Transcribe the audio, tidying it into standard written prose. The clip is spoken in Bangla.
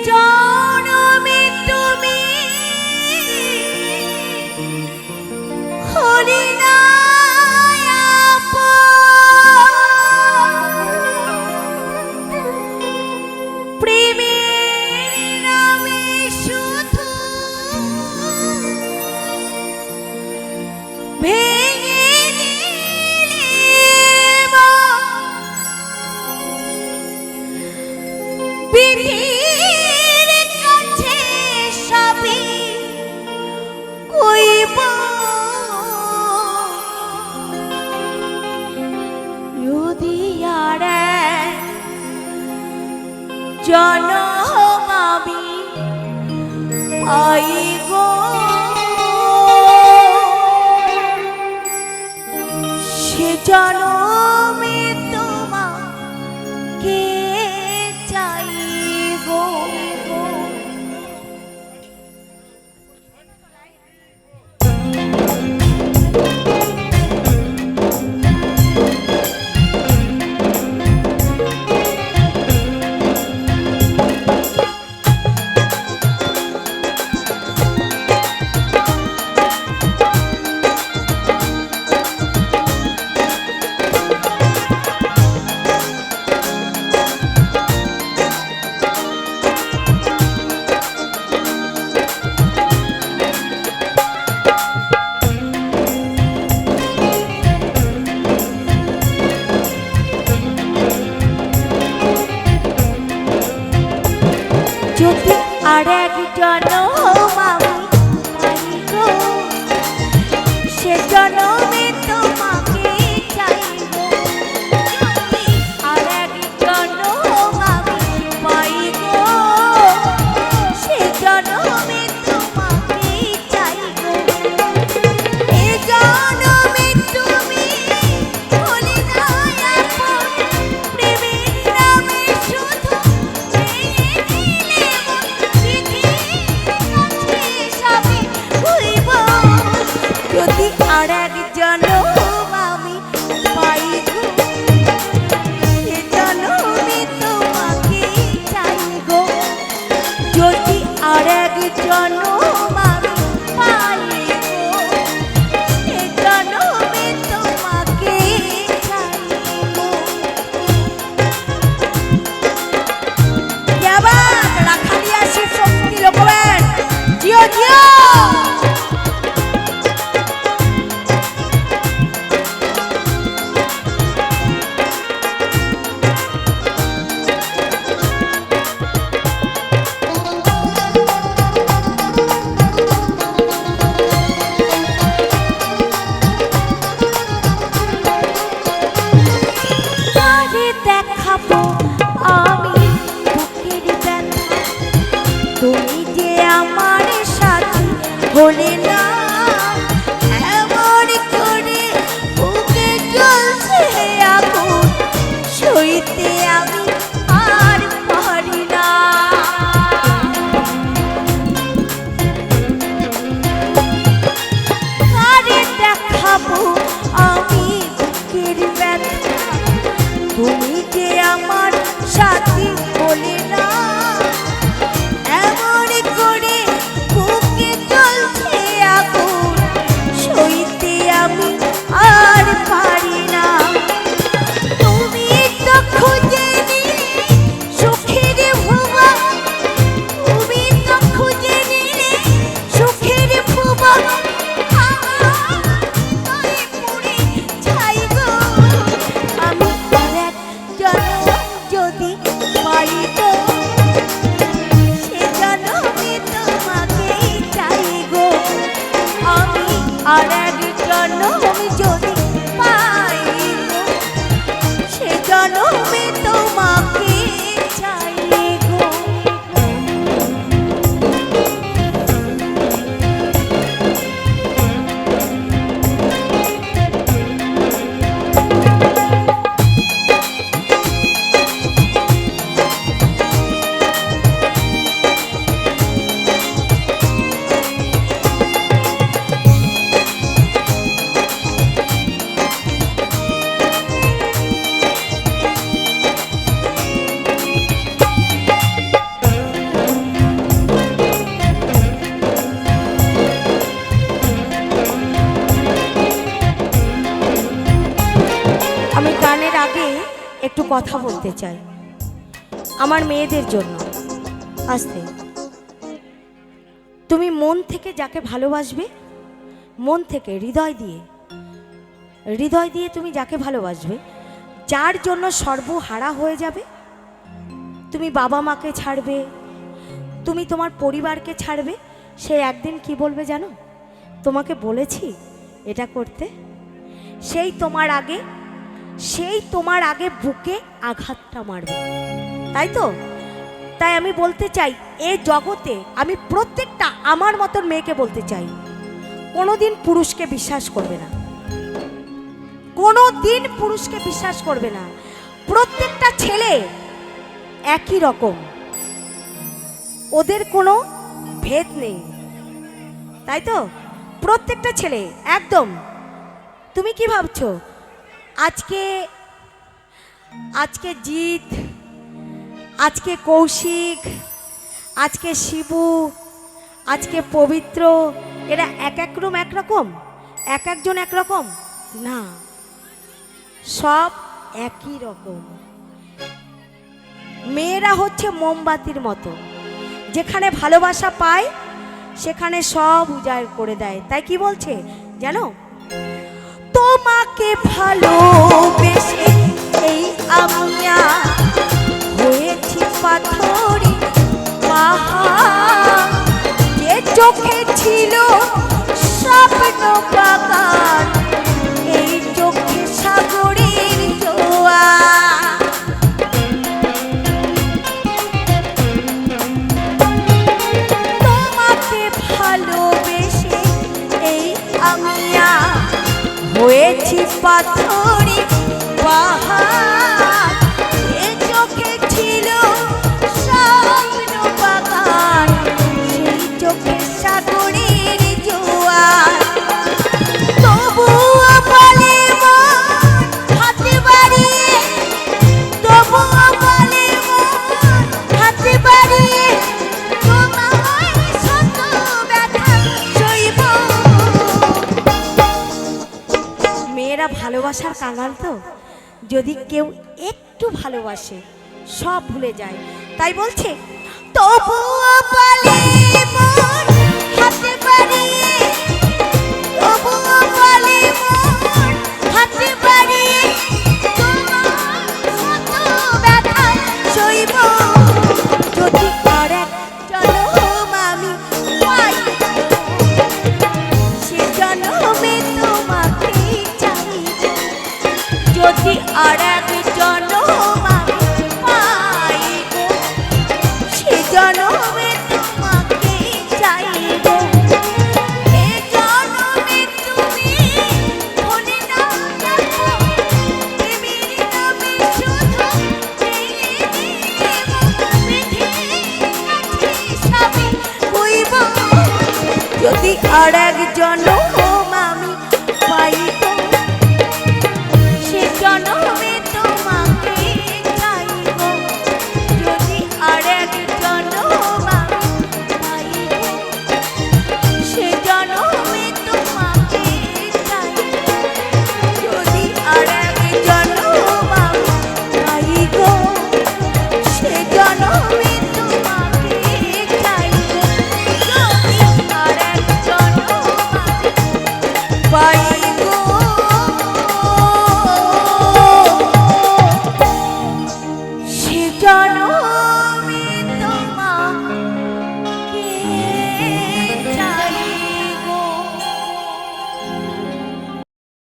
জনমে তুমি হলি না প্রেমের নামে শুধু ভেঙে দিলে বিধির কাছে সবই কইব যদি আর জনম আমি পাই গো সে জনমে তোমাকে চাই গো। যদি আর এক জনম আমি পাই গো সে জনমে তোমাকে চাইব। যদি আর এক জনম আমি পাই গো সে জনমে তোমাকে চাইব। এ জনমে তুমি হলে না আপন প্রেমের নামে শুধু যদি আর এক কথা বলতে চাই আমার মেয়েদের জন্য। আসতে, তুমি মন থেকে যাকে ভালোবাসবে, মন থেকে হৃদয় দিয়ে তুমি যাকে ভালোবাসবে, যার জন্য সর্বহারা হয়ে যাবে, তুমি বাবা মাকে ছাড়বে, তুমি তোমার পরিবারকে ছাড়বে, সে একদিন কি বলবে জানো? তোমাকে বলেছি এটা করতে, সেই তোমার আগে বুকে আঘাতটা মারবে, তাই তো? তাই আমি বলতে চাই, এ জগতে আমি প্রত্যেকটা আমার মতন মেয়েকে বলতে চাই, কোনোদিন পুরুষকে বিশ্বাস করবে না, কোনোদিন পুরুষকে বিশ্বাস করবে না। প্রত্যেকটা ছেলে একই রকম, ওদের কোনো ভেদ নেই, তাই তো? প্রত্যেকটা ছেলে একদম। তুমি কি ভাবছো আজকে জিৎ, আজকে কৌশিক, আজকে শিবু, আজকে পবিত্র, এরা এক রকম, এক একজন একরকম না, সব একই রকম। মেয়েরা হচ্ছে মোমবাতির মতো, যেখানে ভালোবাসা পায় সেখানে সব উজাড় করে দেয়। তাই কি বলছে জানো? তোমাকে ভালোবেসে এই আমিয়া হয়েছি পাথরি পাহাড়, যে চোখে ছিল স্বপ্ন বাগান, এই চোখে সাগরের জোয়ার। তোমাকে ভালোবেসে এই আমিয়া হয়েছি পাথরি পাহাড়, এ চোখে ছিল স্বপ্ন বাগান, সেই চোখে সাগরের জোয়ার। তবুও বলে মন হাতে বাড়িয়ে, তবুও বলে মন হাতে বাড়িয়ে, তোমায় শত ব্যথা সইব। মেয়েরা ভালোবাসার কাঙাল তো, যদি কেউ একটু ভালোবাসে সব ভুলে যায়। তাই বলছে তবুও বলে মন হাতে বাড়িয়ে, তবুও বলে মন হাতে বাড়িয়ে, তোমার শত ব্যথা সইব। যদি আরেক জনম আমি পাই, সে জনমে তোমাকে চাইব। যদি আরেক জনম আমি পাইব, সে জনমে তোমাকে চাইব। এ জনমে তুমি ভুলে না যাবো, প্রেমের নামে শুধু জেনে দেব, বেঁধে রাখি সবই কইব। যদি আরেক জনম